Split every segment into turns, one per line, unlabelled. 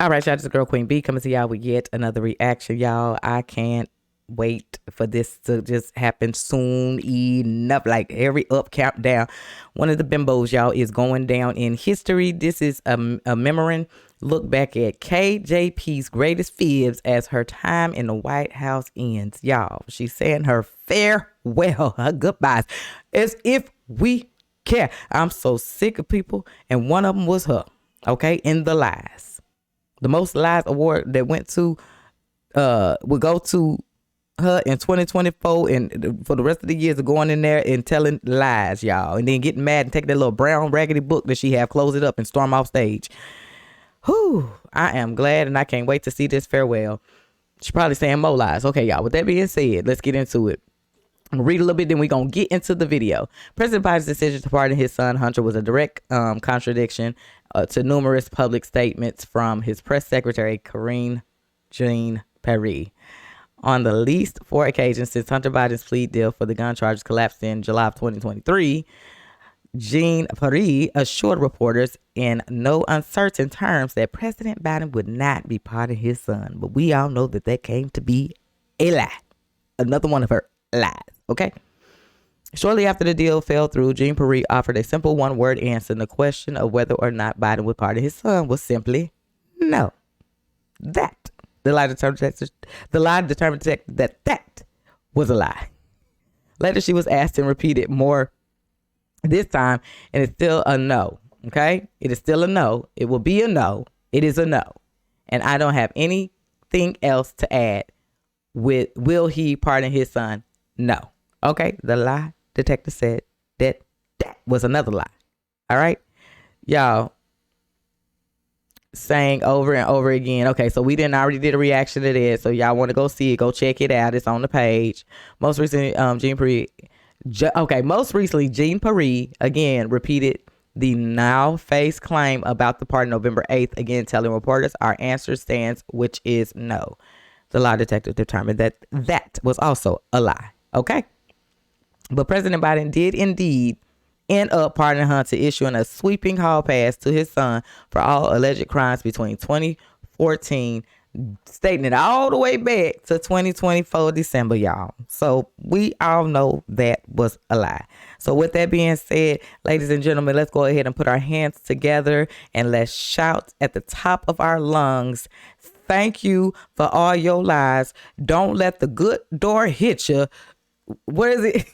All right, y'all, this is Girl Queen B coming to y'all with yet another reaction, y'all. I can't wait for this to just happen soon enough. Like every up, count down. One of the bimbos, y'all, is going down in history. This is a memory look back at KJP's greatest fibs as her time in the White House ends. Y'all, she's saying her farewell, her goodbyes, as if we care. I'm so sick of people, and one of them was her, okay, in the lies. The most lies award that went to, would go to her in 2024, and for the rest of the years of going in there and telling lies, y'all, and then getting mad and take that little brown raggedy book that she have, close it up, and storm off stage. Whew, I am glad, and I can't wait to see this farewell. She's probably saying more lies. Okay, y'all, with that being said, let's get into it. I'm gonna read a little bit, then we're gonna get into the video. President Biden's decision to pardon his son Hunter was a direct contradiction to numerous public statements from his press secretary, Karine Jean-Pierre. On the least 4 occasions since Hunter Biden's plea deal for the gun charges collapsed in July of 2023, Jean-Pierre assured reporters in no uncertain terms that President Biden would not be pardoning his son. But we all know that that came to be a lie. Another one of her lies, okay? Shortly after the deal fell through, Jean-Pierre offered a simple one-word answer, and the question of whether or not Biden would pardon his son was simply no. The lie determined that was a lie. Later, she was asked and repeated more this time, and it's still a no, okay? It is still a no. It will be a no. It is a no. And I don't have anything else to add with will he pardon his son? No. Okay, the lie detector said that was another lie. All right, y'all, saying over and over again. Okay, so we already did a reaction to this, so y'all want to go see it, go check it out. It's on the page. Most recently, Jean-Pierre again repeated the now faced claim about the pardon November 8th, again telling reporters our answer stands, which is no. The lie detector determined that was also a lie. Okay. But President Biden did indeed end up pardoning Hunter, issuing a sweeping hall pass to his son for all alleged crimes between 2014, stating it all the way back to 2024 December, y'all. So we all know that was a lie. So with that being said, ladies and gentlemen, let's go ahead and put our hands together and let's shout at the top of our lungs. Thank you for all your lies. Don't let the good door hit you. What is it?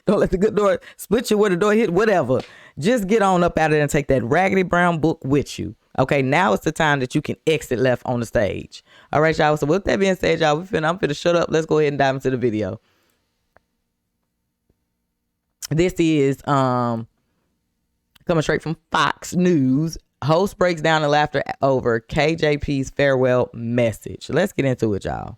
Don't let the good door split you where the door hit, whatever. Just get on up out of there and take that raggedy brown book with you. Okay, now it's the time that you can exit left on the stage. All right, y'all. So with that being said, y'all, I'm finna shut up. Let's go ahead and dive into the video. This is coming straight from Fox News. Host breaks down in laughter over KJP's farewell message. Let's get into it, y'all.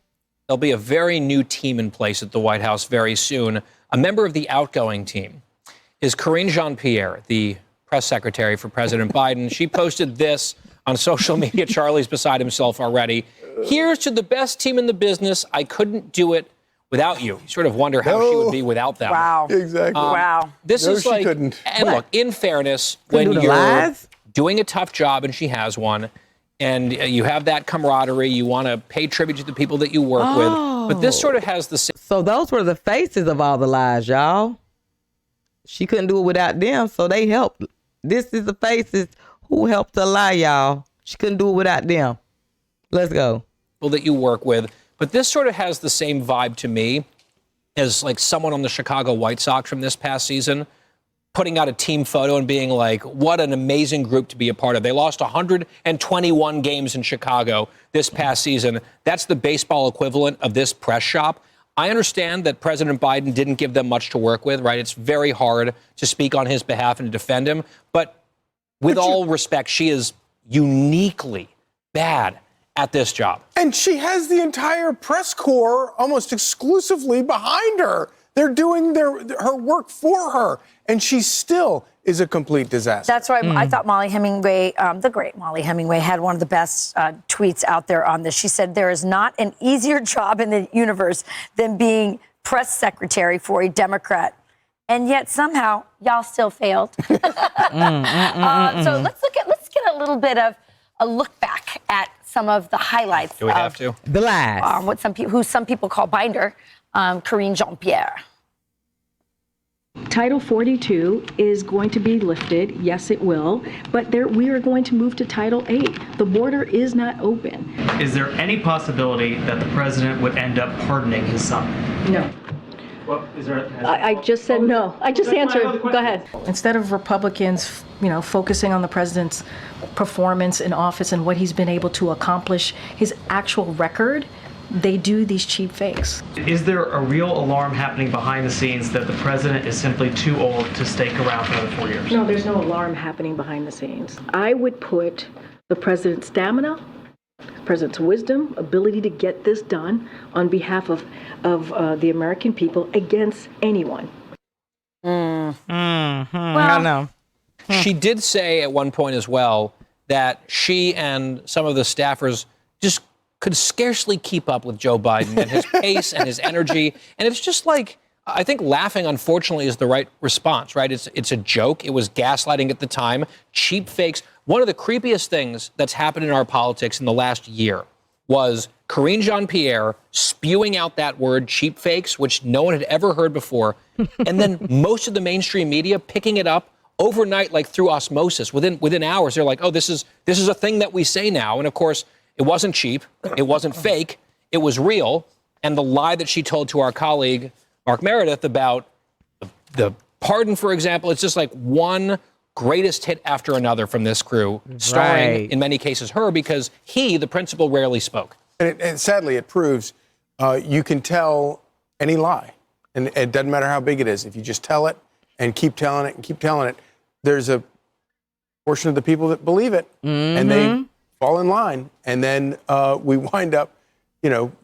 There'll be a very new team in place at the White House very soon. A member of the outgoing team is Karine Jean-Pierre, the press secretary for President Biden. She posted this on social media. Charlie's beside himself already. Here's to the best team in the business. I couldn't do it without you. You sort of wonder how she would be without them.
Wow.
Exactly.
Wow.
This is like,
couldn't.
And look, in fairness, when you're doing a tough job, and she has one, and you have that camaraderie, you want to pay tribute to the people that you work with. But this sort of has the same.
So those were the faces of all the lies, y'all. She couldn't do it without them, so they helped. This is the faces who helped her lie, y'all. She couldn't do it without them. Let's go.
People that you work with. But this sort of has the same vibe to me as like someone on the Chicago White Sox from this past season, putting out a team photo and being like, what an amazing group to be a part of. They lost 121 games in Chicago this past season. That's the baseball equivalent of this press shop. I understand that President Biden didn't give them much to work with, right? It's very hard to speak on his behalf and to defend him. But with all respect, she is uniquely bad at this job.
And she has the entire press corps almost exclusively behind her. They're doing her work for her, and she still is a complete disaster.
That's right. I thought Molly Hemingway, the great Molly Hemingway, had one of the best tweets out there on this. She said, there is not an easier job in the universe than being press secretary for a Democrat. And yet somehow y'all still failed. So let's get a little bit of a look back at some of the highlights.
Do we have to?
The lies. Who some people call Binder, Karine Jean-Pierre.
Title 42 is going to be lifted. Yes, it will. But we are going to move to Title 8. The border is not open.
Is there any possibility that the president would end up pardoning his son?
No.
Well,
I just said no. I just answered. Go ahead. Instead of Republicans, focusing on the president's performance in office and what he's been able to accomplish, his actual record, they do these cheap fakes.
Is there a real alarm happening behind the scenes that the president is simply too old to stake around for another 4 years?
No, there's no alarm happening behind the scenes. I would put the president's stamina, president's wisdom, ability to get this done on behalf of the American people against anyone.
Well,
I know.
She did say at one point as well that she and some of the staffers just could scarcely keep up with Joe Biden and his pace and his energy. And it's just like, I think laughing, unfortunately, is the right response, right? It's a joke. It was gaslighting at the time, cheap fakes. One of the creepiest things that's happened in our politics in the last year was Karine Jean-Pierre spewing out that word, cheap fakes, which no one had ever heard before. And then most of the mainstream media picking it up overnight, like through osmosis. Within hours, they're like, oh, this is a thing that we say now. And of course, it wasn't cheap. It wasn't fake. It was real. And the lie that she told to our colleague, Mark Meredith, about the pardon, for example, it's just like one greatest hit after another from this crew, starring, in many cases, her, because he, the principal, rarely spoke.
And sadly, it proves you can tell any lie. And it doesn't matter how big it is. If you just tell it and keep telling it and keep telling it, there's a portion of the people that believe it, and they fall in line. And then we wind up,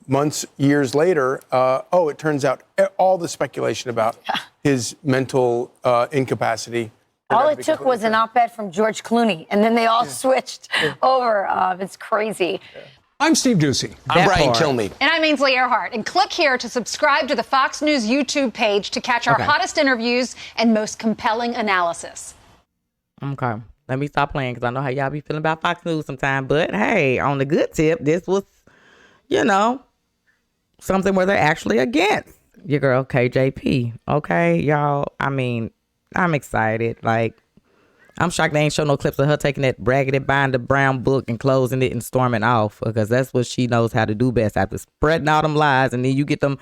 months, years later, it turns out all the speculation about his mental incapacity.
All it took was an op-ed from George Clooney, and then they all switched over. It's crazy.
I'm Steve Doocy.
I'm Brian Kilmeade.
And I'm Ainsley Earhart. And click here to subscribe to the Fox News YouTube page to catch our hottest interviews and most compelling analysis.
Okay. Let me stop playing because I know how y'all be feeling about Fox News sometimes. But hey, on the good tip, this was, something where they're actually against your girl KJP. Okay, y'all. I mean, I'm excited. Like, I'm shocked they ain't show no clips of her taking that raggedy binder brown book and closing it and storming off, because that's what she knows how to do best. After spreading all them lies, and then you get them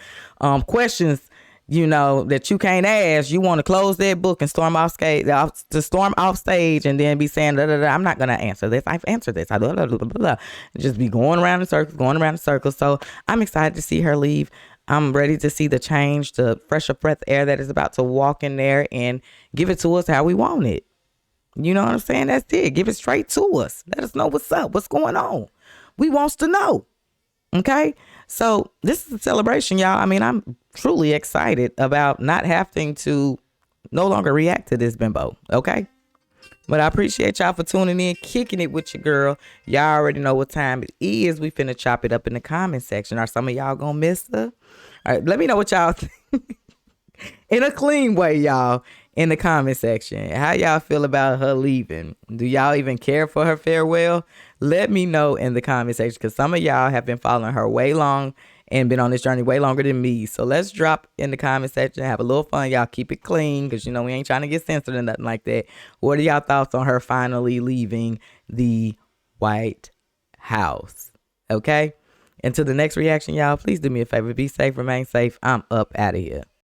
questions, that you can't ask. You want to close that book and storm off stage, and then be saying, da, da, da, I'm not gonna answer this. I've answered this. Blah, blah, blah, blah, blah. Just be going around in circles. So I'm excited to see her leave. I'm ready to see the change, the fresher breath air that is about to walk in there and give it to us how we want it. You know what I'm saying? That's it. Give it straight to us. Let us know what's up, what's going on. We wants to know. Okay? So this is a celebration, y'all. I mean, I'm truly excited about not having to no longer react to this bimbo. Okay? But I appreciate y'all for tuning in, kicking it with your girl. Y'all already know what time it is. We finna chop it up in the comment section. Are some of y'all gonna miss her? All right, let me know what y'all think. In a clean way, y'all, in the comment section. How y'all feel about her leaving? Do y'all even care for her farewell? Let me know in the comment section, because some of y'all have been following her way long and been on this journey way longer than me. So let's drop in the comment section, have a little fun. Y'all keep it clean, because, we ain't trying to get censored or nothing like that. What are y'all thoughts on her finally leaving the White House? Okay? Until the next reaction, y'all, please do me a favor. Be safe, remain safe. I'm up out of here.